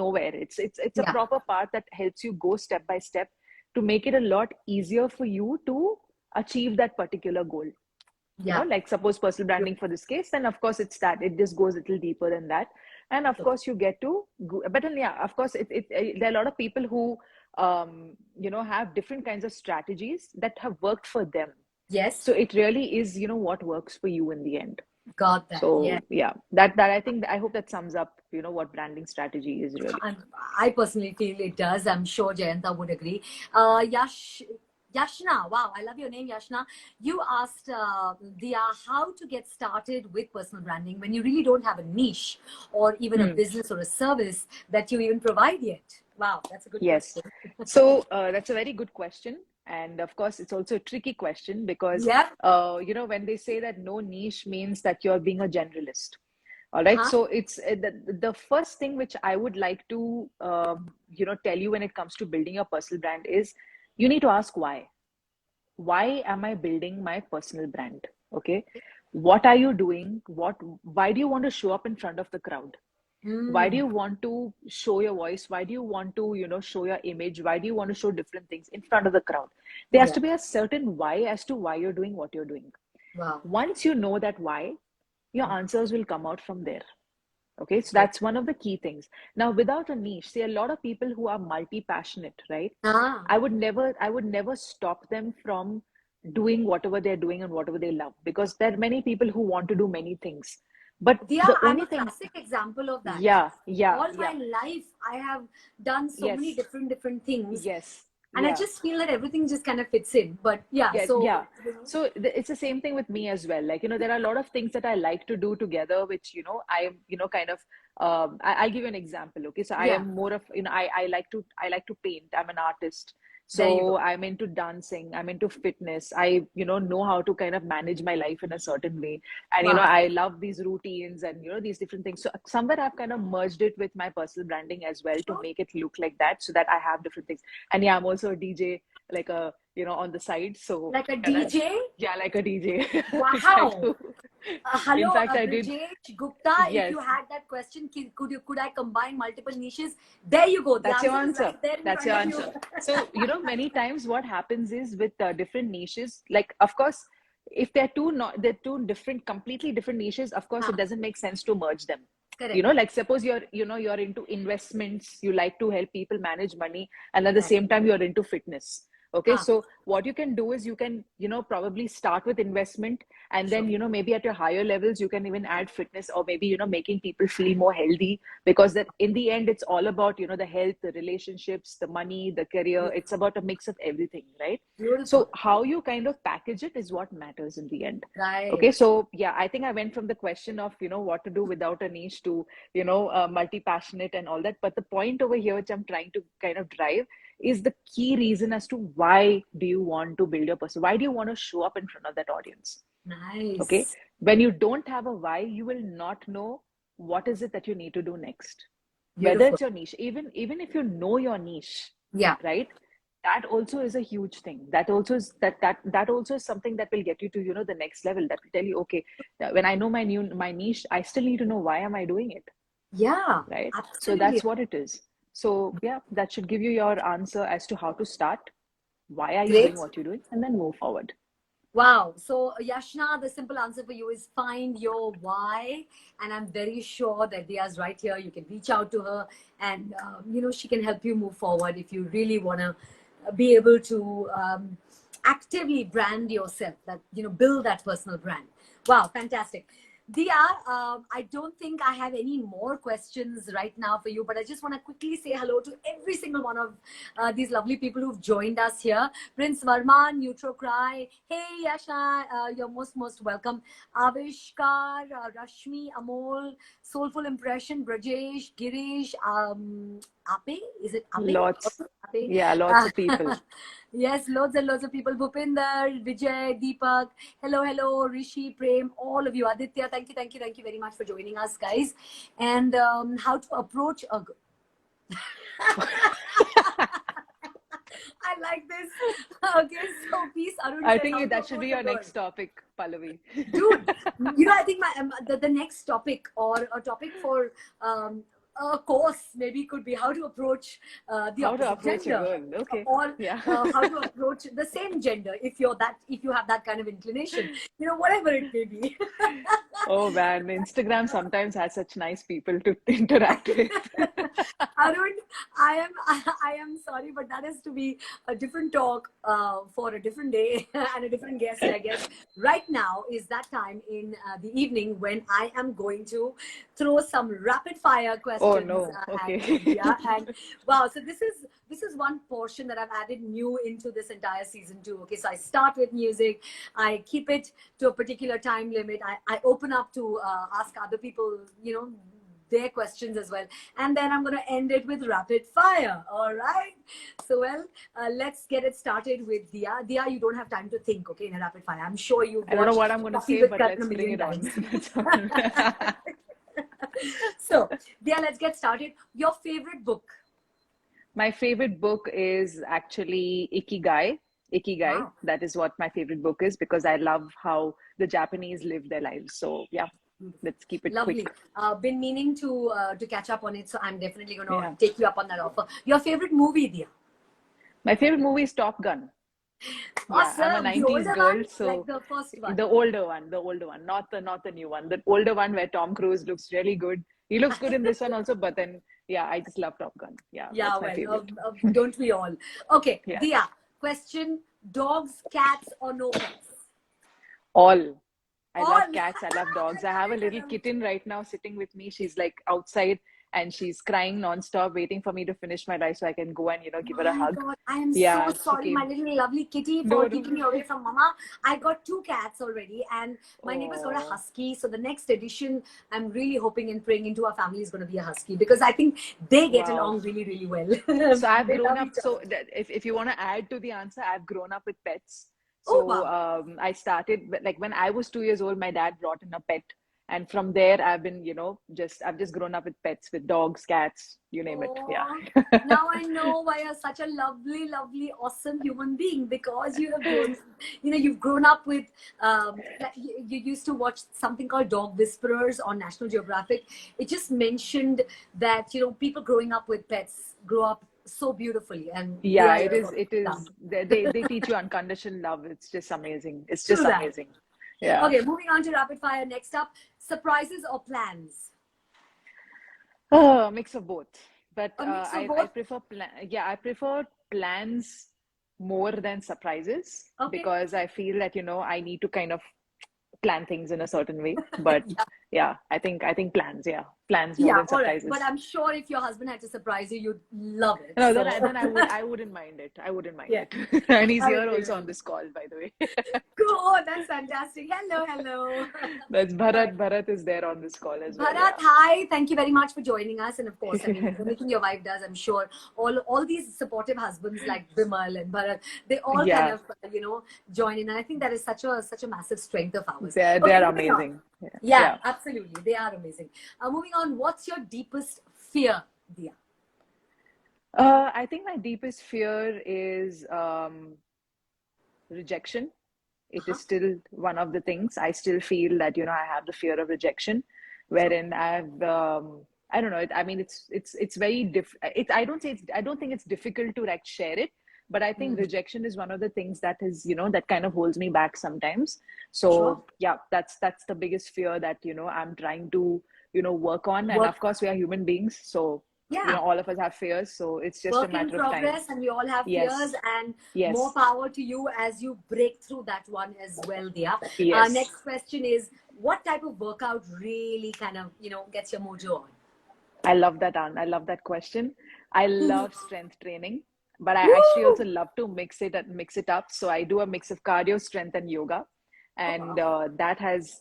nowhere. It's a Yeah. proper path that helps you go step by step to make it a lot easier for you to achieve that particular goal. Yeah. Like suppose personal branding for this case, then of course it's that it just goes a little deeper than that. And of So, course you get to go, but then yeah, of course there are a lot of people who have different kinds of strategies that have worked for them. yes. So it really is what works for you in the end. Got that. Yeah. So yeah, that I think, I hope that sums up what branding strategy is really. I'm, I personally feel it does. I'm sure Jayanta would agree. Yashna, wow, I love your name, Yashna. You asked Diya how to get started with personal branding when you really don't have a niche or even a business or a service that you even provide yet. Wow, that's a good Yes. question. So that's a very good question. And of course, it's also a tricky question because, Yeah. when they say that no niche means that you're being a generalist. All right. Uh-huh. So it's the first thing which I would like to, tell you when it comes to building your personal brand is you need to ask why. Why am I building my personal brand? Okay. What are you doing? Why do you want to show up in front of the crowd? Why do Mm, you want to show your voice? Why do you want to show your image? Why do you want to show different things in front of the crowd? There has yeah. to be a certain why as to why you're doing what you're doing. Wow. Once you know that why, your answers will come out from there. Okay, so Great. that's one of the key things. Now, without a niche, see, a lot of people who are multi-passionate, right? Ah, I would never stop them from doing whatever they're doing and whatever they love, because there are many people who want to do many things. But Diya, the I'm only a thing, classic example of that. yeah, yeah, All my yeah, life, I have done so many yes, different things, yes, and I yeah. just feel that everything just kind of fits in. But yeah, Yeah, so yeah. So it's the same thing with me as well. Like, there are a lot of things that I like to do together, which, I, kind of, I'll give you an example. Okay. So I yeah, am more of, I like to paint. I'm an artist. there you So go. I'm into dancing. I'm into fitness. I, know how to kind of manage my life in a certain way. And, Wow. I love these routines and, these different things. So somewhere I've kind of merged it with my personal branding as well to Sure. make it look like that so that I have different things. And yeah, I'm also a DJ, like a on the side. So Like a yeah, that's, DJ. yeah, like a DJ. Which I Wow. do. In Hello, fact, I did. Brijesh Gupta. If Yes, you had that question, could I combine multiple niches? There you go. The that's your answer is answer. right there in That's front your of you. answer. So, many times what happens is with different niches, like, of course, if they're two different, completely different niches, of course, it Huh, doesn't make sense to merge them. correct. Like suppose you're into investments, you like to help people manage money, and at the Right. same time you're into fitness. Okay, Huh, so what you can do is you can, probably start with investment, and then, sure. maybe at your higher levels, you can even add fitness, or maybe, making people feel more healthy, because that in the end, it's all about, the health, the relationships, the money, the career. It's Beautiful. about a mix of everything, right? Beautiful. So how you kind of package it is what matters in the end. Right. Okay, so yeah, I think I went from the question of, what to do without a niche to, multi-passionate and all that. But the point over here, which I'm trying to kind of drive, is the key reason as to why do you want to build your person? Why do you want to show up in front of that audience? Okay. Nice. When you don't have a why, you will not know what is it that you need to do next. Whether Beautiful. it's your niche, even if you know your niche, Yeah. right? That also is a huge thing. That also is that also is something that will get you to, the next level. That will tell you, okay, when I know my niche, I still need to know why am I doing it, Yeah. right? So Absolutely. that's what it is. So yeah, that should give you your answer as to how to start, why are you doing Great. what you're doing, and then move forward. Wow. So, Yashna, the simple answer for you is find your why. And I'm very sure that Diya's right here. You can reach out to her and, she can help you move forward if you really want to be able to actively brand yourself, that, build that personal brand. Wow. Fantastic. Diya, I don't think I have any more questions right now for you, but I just want to quickly say hello to every single one of these lovely people who've joined us here. Prince Varman, Neutro Cry, hey Yasha, you're most welcome. Avishkar, Rashmi, Amol, Soulful Impression, Brajesh, Girish, Ape, is it Ape? Lots. Ape? Yeah, lots of people. Yes, loads and loads of people. Bhupinder, Vijay, Deepak, hello, Rishi, Prem, all of you. Aditya, thank you very much for joining us, guys. And how to approach a. I like this. Okay, so peace. Arun I says, how think to that should approach be a your girl. next topic, Pallavi. Dude, I think the next topic, or a topic for a course maybe, could be how to approach the How to opposite approach a gender, girl. Okay. or Yeah. how to approach the same gender, if you have that kind of inclination, whatever it may be. Oh man, Instagram sometimes has such nice people to interact with. Arun, I am sorry, but that has to be a different talk for a different day and a different guest, I guess. Right now is that time in the evening when I am going to throw some rapid fire Oh questions no. at Okay. you, Diya. And wow, so this is one portion that I've added new into this entire season 2. Okay, so I start with music, I keep it to a particular time limit. I open up to ask other people, their questions as well. And then I'm going to end it with rapid fire. All right. So, well, let's get it started with Diya. Diya, you don't have time to think, okay, in a rapid fire. I'm sure you've I don't know watched what I'm going to Coffee say, with but Karan a let's bring million it on. times. That's all. So, Diya, let's get started. Your favorite book? My favorite book is actually Ikigai. Ikigai. Wow. That is what my favorite book is because I love how the Japanese live their lives. So yeah, let's keep it quick. Lovely. Been meaning to catch up on it, so I'm definitely going to Yeah. take you up on that offer. Your favorite movie, Diya? My favorite movie is Top Gun. Yeah, I'm a Awesome. The 90s older one, girl, like so the first one. the older one, not the new one. The older one where Tom Cruise looks really good. He looks good in this one also, but then yeah, I just love Top Gun. Yeah, Yeah, that's my well, favorite. don't we all? Okay, Yeah, Diya, question: dogs, cats, or no pets? all. I All. love I cats. I love dogs. I love have a it. I little love it. kitten right now sitting with me. She's like outside and she's crying nonstop, waiting for me to finish my life so I can go and give her a My hug. God, I am so Yeah, she sorry, my came. little lovely kitty, for No, no. keeping me away from Mama. I got 2 cats already, and my neighbor's got a Oh. husky. So the next edition, I'm really hoping and praying into our family is going to be a husky, because I think they get Wow. along really, really well. So I've They grown love up. each So other. that if you want to add to the answer, I've grown up with pets. Oh So wow. I started like when I was 2 years old, my dad brought in a pet, and from there I've been, I've just grown up with pets, with dogs, cats, you name it. Yeah. Oh, now I know why you're such a lovely, lovely, awesome human being, because you've grown up with, like you used to watch something called Dog Whisperers on National Geographic. It just mentioned that, people growing up with pets grow up so beautifully, and they Yeah, are it your is. sort of It love. is. They teach you unconditional love. It's just amazing. It's just True that. amazing. Yeah. Okay, moving on to rapid fire. Next up, surprises or plans? Oh, mix of both. But A mix of I both. prefer yeah, I prefer plans more than surprises Okay. because I feel that, I need to kind of plan things in a certain way. But yeah, I think plans, yeah. Plans more Yeah, than all right. But surprises. I'm sure if your husband had to surprise you, you'd love it. No, So, I wouldn't mind it. I wouldn't mind yeah, it. And he's I here agree also with on you. this call, by the way. Cool. Oh, that's fantastic. Hello, hello. That's All right. Bharat. Bharat is there on this call as well, Bharat, yeah. hi. Thank you very much for joining us. And of course, I mean, anything your wife does, I'm sure all these supportive husbands like Bimal and Bharat, they all kind Yeah, of, join in. And I think that is such a massive strength of ours. they're Okay, moving on. amazing. Yeah. Yeah, Yeah. absolutely. They are amazing. Moving on, what's your deepest fear, Dia? I think my deepest fear is rejection. It Uh-huh. is still one of the things. I still feel that, I have the fear of rejection, Sure. wherein I don't know. I mean, it's very I don't think it's difficult to like share it, but I think Mm. rejection is one of the things that is, that kind of holds me back sometimes. Sure. So yeah, that's the biggest fear that, I'm trying to, work on. And Work. of course, we are human beings, so Yeah. all of us have fears. So it's just a Work in matter of time. progress, and we all have fears, Yes. and more Yes. power to you as you break through that one as well, Diya. Yes. Next question is, what type of workout really kind of, gets your mojo on? I love that, Ann. I love that question. I love strength training, but I actually also Woo! love to mix it up. So I do a mix of cardio, strength, and yoga, Oh, and wow. that has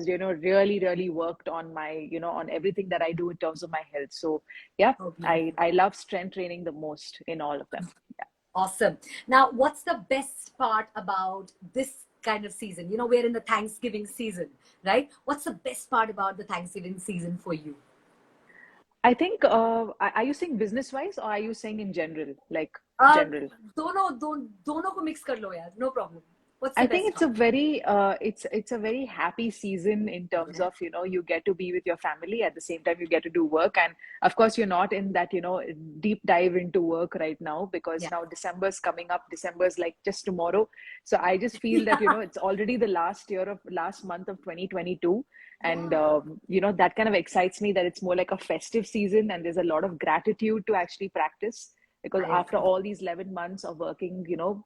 really really worked on my on everything that I do in terms of my health. So yeah, Oh, I beautiful. I love strength training the most in all of them. Awesome. Now, what's the best part about this kind of season? We're in the Thanksgiving season, right? What's the best part about the Thanksgiving season for you? I think, are you saying business wise or are you saying in general, like Uh, general? दोनों को mix कर लो यार, no problem. What's I the think best it's a part? very it's a very happy season in terms Yeah. of you get to be with your family at the same time you get to do work, and of course you're not in that deep dive into work right now because Yeah. now December's coming up. December's like just tomorrow. So I just feel that Yeah. it's already the last month of 2022, and Yeah. that kind of excites me that it's more like a festive season and there's a lot of gratitude to actually practice because I after agree. all these 11 months of working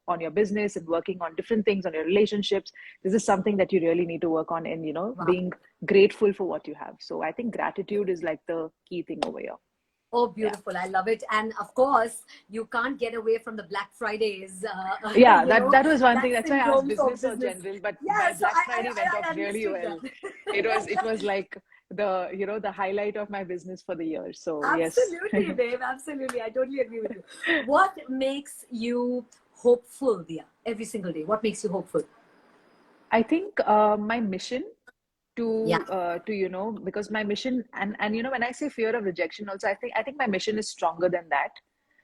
on your business and working on different things on your relationships, this is something that you really need to work on and Wow. being grateful for what you have. So I think gratitude is like the key thing over here. Oh, Yeah. beautiful. I love it. And of course, you can't get away from the Black Fridays, Yeah, that was one thing. that That's why I asked syndrome for business or business. general, but Yeah, my so Black Friday went off I really understood well. It was that. like the highlight of my business for the year. So yes. Absolutely, babe. Absolutely. I totally agree with you. What makes you hopeful, Diya, every single day? What makes you hopeful? I think my mission Yeah. to because my mission and when I say fear of rejection also, I think my mission is stronger than that.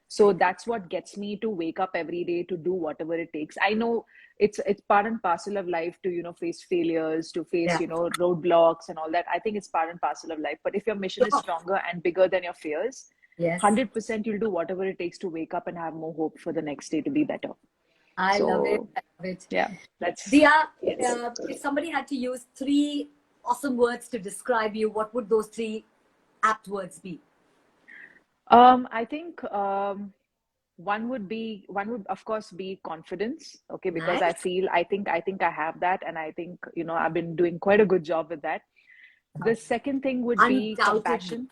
So Very good. that's what gets me to wake up every day to do whatever it takes. I know it's part and parcel of life to face failures, to face Yeah. roadblocks and all that. I think it's part and parcel of life, but if your mission is Yeah. stronger and bigger than your fears, Yes. 100% you'll do whatever it takes to wake up and have more hope for the next day to be better. I love it. So I love it. yeah, that's Diya, yes. if somebody had to use three awesome words to describe you, what would those three apt words be? I think one would of course be confidence, okay, because Nice. I think I have that, and I think I've been doing quite a good job with that. The second thing would be Undoubtedly. compassion.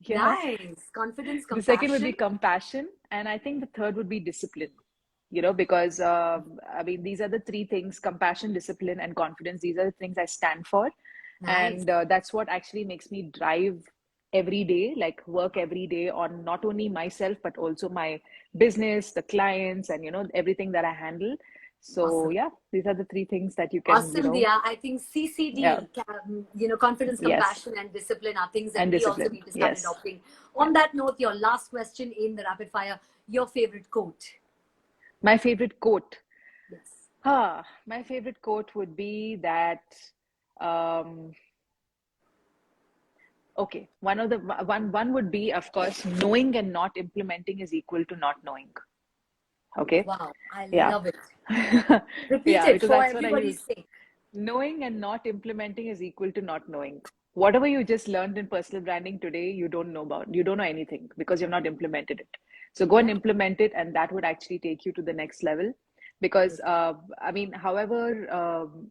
Yeah. Nice. Confidence, The second would be compassion. compassion, and I think the third would be discipline. Because I mean, these are the three things: compassion, discipline, and confidence. These are the things I stand for, Nice. and that's what actually makes me drive every day, like work every day on not only myself but also my business, the clients, and everything that I handle. So Awesome. yeah, these are the three things that you can, Awesome, Diya. I think yeah, CCD, confidence, yes, compassion, and discipline are things that and we also discipline. need to start Yes, adopting. yeah. On that note, your last question in the rapid fire, your favorite quote. My favorite quote. Yes. My favorite quote would be that, um, okay, one would be, of course, knowing and not implementing is equal to not knowing. Okay, Wow, I yeah. love it. Repeat Yeah, it because for that's what I everybody's use. sake. Knowing and not implementing is equal to not knowing. Whatever you just learned in personal branding today, you don't know anything because you've not implemented it. So go and Yeah. implement it, and that would actually take you to the next level. Because I mean, however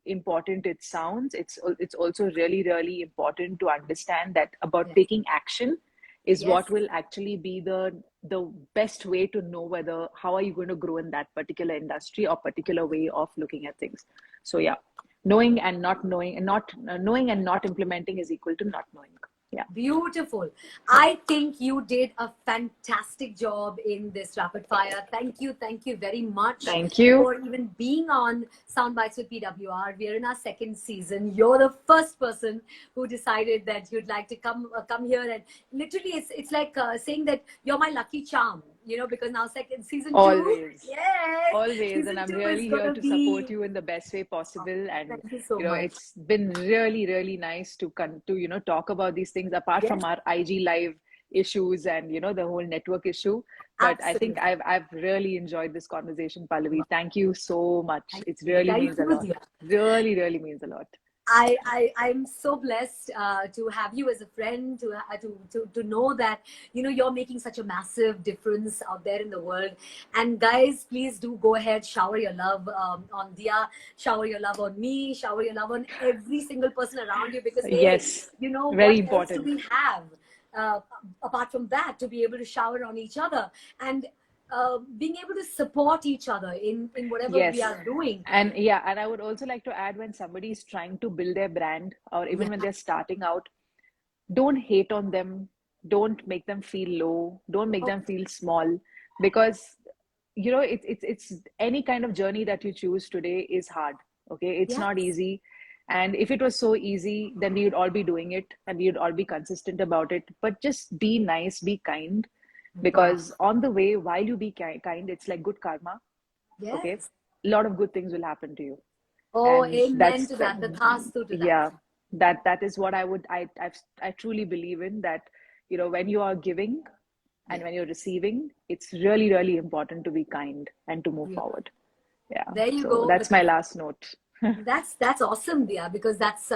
important it sounds, it's also really really important to understand that about Yes. taking action is what Yes. will actually be the best way to know whether how are you going to grow in that particular industry or particular way of looking at things. So yeah, knowing and not knowing and not knowing and not implementing is equal to not knowing. Yeah. Beautiful. Yeah. I think you did a fantastic job in this rapid fire. Thank you. Thank you very much Thank you. for even being on Soundbites with PWR. We're in our second season. You're the first person who decided that you'd like to come here, and literally, it's like saying that you're my lucky charm. Because now second season two, Always. yes, Always, and season I'm two is really here gonna to support be. you in the best way Oh, possible. And thank you so much. it's been really, really nice to talk about these things apart Yes, from our IG live issues and the whole network issue. But I think absolutely. I've really enjoyed this conversation, Pallavi. Thank you so much. It Thank really you, means a lot. dear. Really, really means a lot. I'm so blessed to have you as a friend, to know that, you know, you're making such a massive difference out there in the world. And guys, please do go ahead, shower your love on Diya, shower your love on me, shower your love on every single person around you, because hey, Yes, you know, very what else do important. we have uh, apart from that, to be able to shower on each other and being able to support each other in whatever we Yes. are doing. And yeah, and I would also like to add, when somebody is trying to build their brand, or even Yeah. when they're starting out, don't hate on them. Don't make them feel low. Don't make Oh, them feel small, because it's any kind of journey that you choose today is hard. Okay, it's not yes. easy. And if it was so easy, then we would all be doing it and we would all be consistent about it. But just be nice, be kind, Wow. because on the way, while you be kind, it's like good karma. Okay, Yes. a lot of good things will happen to you. Oh, And amen that's to the, that. The tastu to that. yeah, that is what I truly believe in, that when you are giving and Yeah. when you're receiving, it's really, really important to be kind and to move Yeah. forward. Yeah, There you so go. that's my last note. That's awesome, Diya, because that's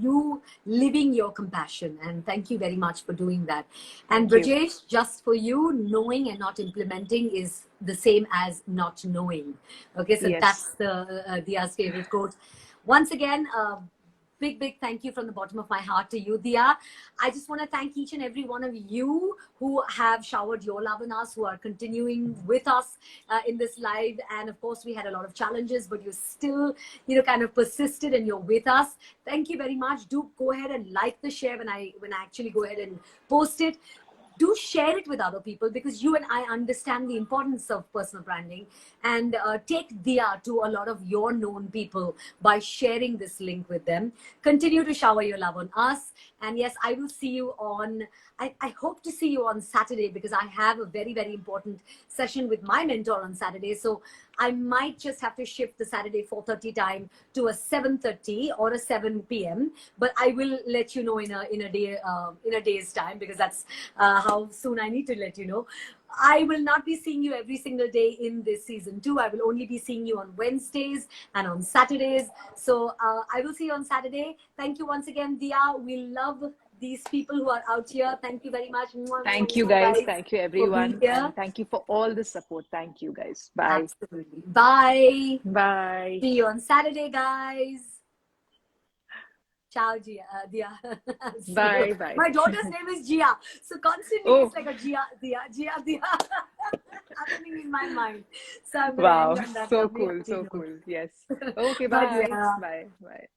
you living your compassion, and thank you very much for doing that. And Thank you. Brajesh, just for you, knowing and not implementing is the same as not knowing. Okay, so Yes. that's the Diya's favorite quote. Once again, big thank you from the bottom of my heart to you, Diya. I just want to thank each and every one of you who have showered your love on us, who are continuing with us in this live. And of course, we had a lot of challenges, but you still, you know, kind of persisted and you're with us. Thank you very much. Do go ahead and like the share when I actually go ahead and post it. Do share it with other people, because you and I understand the importance of personal branding, and take Diya to a lot of your known people by sharing this link with them. Continue to shower your love on us. And yes, I will see you on, I hope to see you on Saturday, because I have a very, very important session with my mentor on Saturday. So I might just have to shift the Saturday 4:30 time to a 7:30 or a 7 p.m. But I will let you know in a day's time, because that's how soon I need to let you know. I will not be seeing you every single day in this season 2. I will only be seeing you on Wednesdays and on Saturdays. So I will see you on Saturday. Thank you once again, Diya. We love these people who are out here. Thank you very much, Thank you, guys. guys, Thank you, for being everyone. here. And thank you for all the support. Thank you, guys. Bye. Absolutely. Bye. Bye. See you on Saturday, guys. Ciao, Gia. Diya. See you. Bye. Bye. My daughter's name is Gia. So constantly Oh, it's like a Gia, Diya, Gia, Diya happening in my mind. So I'm going to end wow. on that So lovely, cool. happy So note. cool. Yes. Okay. But Bye. yeah. Bye. Bye.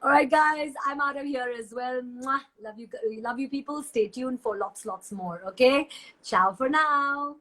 All right, guys. I'm out of here as well. Mwah. Love you people. Stay tuned for lots more. Okay. Ciao for now.